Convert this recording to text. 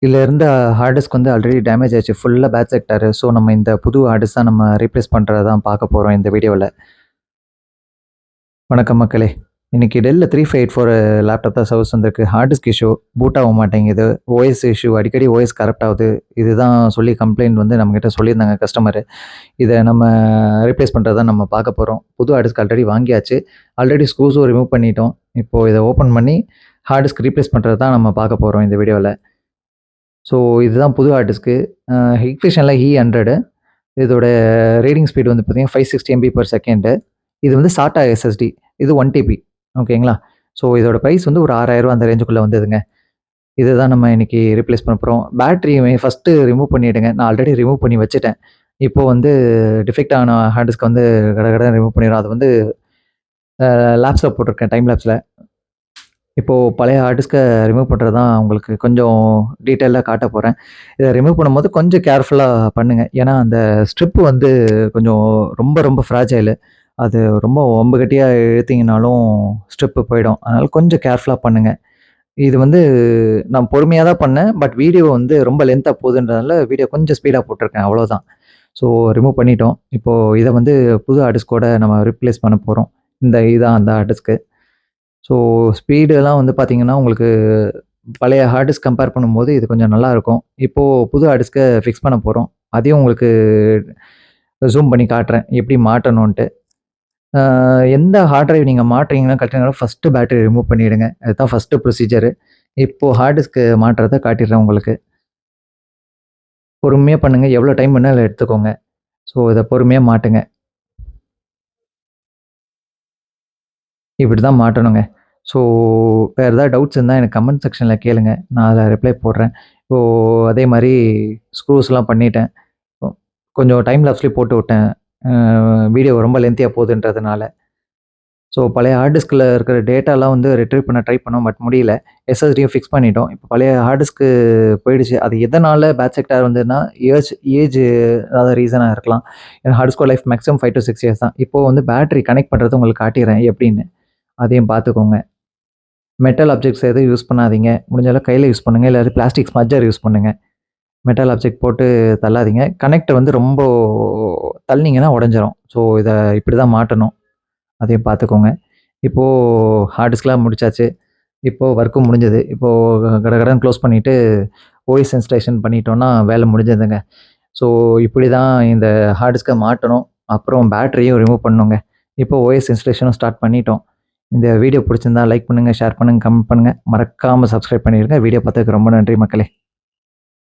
இதில இருந்த hard disk வந்து ஆல்ரெடி டேமேஜ் ஆயிருச்சு. ஃபுல்லா பேக் செக்டார். ஸோ நம்ம இந்த புது ஹார்ட் டிஸ்க் தான் நம்ம ரீப்ளேஸ் பண்றத தான் பார்க்க போறோம் இந்த வீடியோல. வணக்கம் மக்களே! இன்னைக்கு Dell 3584 லேப்டாப் தான் சர்வீஸ் வந்திருக்கு. ஹார்ட் டிஸ்க் இஷ்யூ, பூட் ஆக மாட்டேங்குது. ஓஎஸ் இஷ்யூ அடிக்கடி ஓஎஸ் கரப்ட் ஆகுது. இதுதான் சொல்லி கம்ப்ளைண்ட் வந்து நம்மகிட்ட சொல்லியிருந்தாங்க கஸ்டமரு. இத நம்ம ரீப்ளேஸ் பண்றத தான் நம்ம பார்க்க போறோம். புது ஹார்ட் டிஸ்க் ஆல்ரெடி வாங்கியாச்சு. ஆல்ரெடி ஸ்க்ரூஸும் ரிமூவ் பண்ணிட்டோம். இப்போ இத ஓப்பன் பண்ணி ஹார்ட் டிஸ்க் ரீப்ளேஸ் பண்றது தான் நம்ம பார்க்க போறோம் இந்த வீடியோல. ஸோ இதுதான் புது ஹார்ட் டிஸ்க்கு. ஹிக்விஷன்ல E100. இதோட ரீடிங் ஸ்பீடு வந்து பார்த்தீங்கன்னா 560 MB/s. இது வந்து SATA SSD. இது 1 TB. ஓகேங்களா? ஸோ இதோட பிரைஸ் வந்து ஒரு ரூ. 6000 அந்த ரேஞ்சுக்குள்ள வந்ததுங்க. இதுதான் நம்ம இன்னைக்கு ரீப்ளேஸ் பண்ண போறோம். பேட்டரி ஃபர்ஸ்ட்டு ரிமூவ் பண்ணிடுங்க. நான் ஆல்ரெடி ரிமூவ் பண்ணி வச்சுட்டேன். இப்போ வந்து டிஃபெக்ட் ஆன ஹார்ட் டிஸ்க் வந்து கடகடன்னு ரிமூவ் பண்ணிடுறோம். அது வந்து லேப்ஸ்ல போட்டிருக்கேன், டைம் லேப்ஸ்ல. இப்போ பழைய ஹார்ட் டிஸ்க்க ரிமூவ் பண்றது தான் உங்களுக்கு கொஞ்சம் டீட்டெயிலா காட்டப் போறேன். இத ரிமூவ் பண்ணும்போது கொஞ்சம் கேர்ஃபுல்லா பண்ணுங்க. ஏன்னா, அந்த ஸ்ட்ரிப் வந்து கொஞ்சம் ரொம்ப ஃப்ராஜைலு. அது ரொம்ப வம்பு கட்டியா இழுத்தீங்கனாலும் ஸ்ட்ரிப் போயிடும். அதனால கொஞ்சம் கேர்ஃபுல்லா பண்ணுங்க. இது வந்து நான் பொறுமையா தான் பண்ணேன். பட் வீடியோ வந்து ரொம்ப லென்த்தா போகுதுன்றதால வீடியோ கொஞ்சம் ஸ்பீடா போட்டிருக்கேன். அவ்வளோதான். ஸோ ரிமூவ் பண்ணிட்டோம். இப்போ இத வந்து புது ஹார்ட் டிஸ்க்கோட நம்ம ரீப்ளேஸ் பண்ண போறோம். இதான் அந்த ஹார்ட் டிஸ்க்கு. ஸோ ஸ்பீடெல்லாம் வந்து பார்த்தீங்கன்னா, உங்களுக்கு பழைய ஹார்ட் டிஸ்க் கம்பேர் பண்ணும்போது இது கொஞ்சம் நல்லாருக்கும். இப்போ புது ஹார்ட் டிஸ்க்க ஃபிக்ஸ் பண்ண போறோம். அதையும் உங்களுக்கு ஜூம் பண்ணி காட்டுறேன். எப்படி மாட்டணுன்ட்டு. அ எந்த ஹார்ட் டிரைவ் நீங்க மாட்றீங்கன்னா, கழட்டுறீங்கன்னா ஃபர்ஸ்ட்டு பேட்டரி ரிமூவ் பண்ணிடுங்க. அதுதான் ஃபர்ஸ்ட்டு ப்ரொசீஜரு. இப்போ ஹார்ட் டிஸ்க் மாட்டுறத காட்டிடுறேன் உங்களுக்கு. பொறுமையா பண்ணுங்க. எவ்வளோ டைம் வேணாலும் எடுத்துக்கோங்க. ஸோ இத பொறுமையா மாட்டுங்க. இப்படி தான் மாட்டணுங்க. ஸோ வேற ஏதாவது டவுட்ஸ் இருந்தா எனக்கு கமெண்ட் செக்ஷன்ல கேளுங்க. நான் அத ரிப்ளை போடுறேன். இப்போ அதே மாரி ஸ்க்ரூஸ்லாம் பண்ணிட்டேன். கொ கொஞ்சம் டைம் லேப்ஸ்லயும் போட்டு விட்டேன். வீடியோ ரொம்ப லென்த்தியா போகுதுன்றதுனால. ஸோ பழைய ஹார்ட் டிஸ்க்ல இருக்கிற டேட்டாலாம் வந்து ரிட்ரீவ் பண்ண ட்ரை பண்ணோம். பட் முடியல. எஸ்எஸ்டியும் ஃபிக்ஸ் பண்ணிட்டோம். இப்போ பழைய ஹார்ட் டிஸ்க்கு போயிடுச்சு. அது எதனால பேட் செக்டார் வந்ததுன்னா, ஏஜ் அதாவது ரீசனா இருக்கலாம். ஏன்னா ஹார்ட் டிஸ்கோட லைஃப் மேக்ஸிமம் 5 to 6 இயர்ஸ் தான். இப்போ வந்து பேட்டரி கனெக்ட் பண்றது உங்களுக்கு காட்டிர்றேன் எப்படின்னு. அதையும் பார்த்துக்கோங்க. மெட்டல் ஆப்ஜெக்ட்ஸ் எதுவும் யூஸ் பண்ணாதீங்க. முடிஞ்ச அளவுக்கு கையில யூஸ் பண்ணுங்க. இல்லாட்டி பிளாஸ்டிக் ஸ்மட்ஜர் யூஸ் பண்ணுங்க. மெட்டல் ஆப்ஜெக்ட் போட்டு தள்ளாதீங்க. கனெக்டர் வந்து ரொம்ப தள்ளினீங்கன்னா உடைஞ்சிரும். ஸோ இத இப்படி தான் மாட்டணும். அதையும் பார்த்துக்கோங்க. இப்போ ஹார்ட் டிஸ்க்லாம் முடிச்சாச்சு. இப்போ ஒர்க்கும் முடிஞ்சது. இப்போ கடகடன்னு க்ளோஸ் பண்ணிட்டு ஓஎஸ் இன்ஸ்டாலேஷன் பண்ணிட்டோம்னா வேலை முடிஞ்சதுங்க. ஸோ இப்படி தான் இந்த ஹார்ட் டிஸ்க்க மாட்டணும். அப்புறம் பேட்டரியும் ரிமூவ் பண்ணணுங்க. இப்போ ஓஎஸ் இன்ஸ்டாலேஷனும் ஸ்டார்ட் பண்ணிட்டோம். இந்த வீடியோ பிடிச்சிருந்தா லைக் பண்ணுங்க, ஷேர் பண்ணுங்க, கமெண்ட் பண்ணுங்க. மறக்காம சப்ஸ்கிரைப் பண்ணிடுங்க. வீடியோ பார்த்ததுக்கு ரொம்ப நன்றி மக்களே!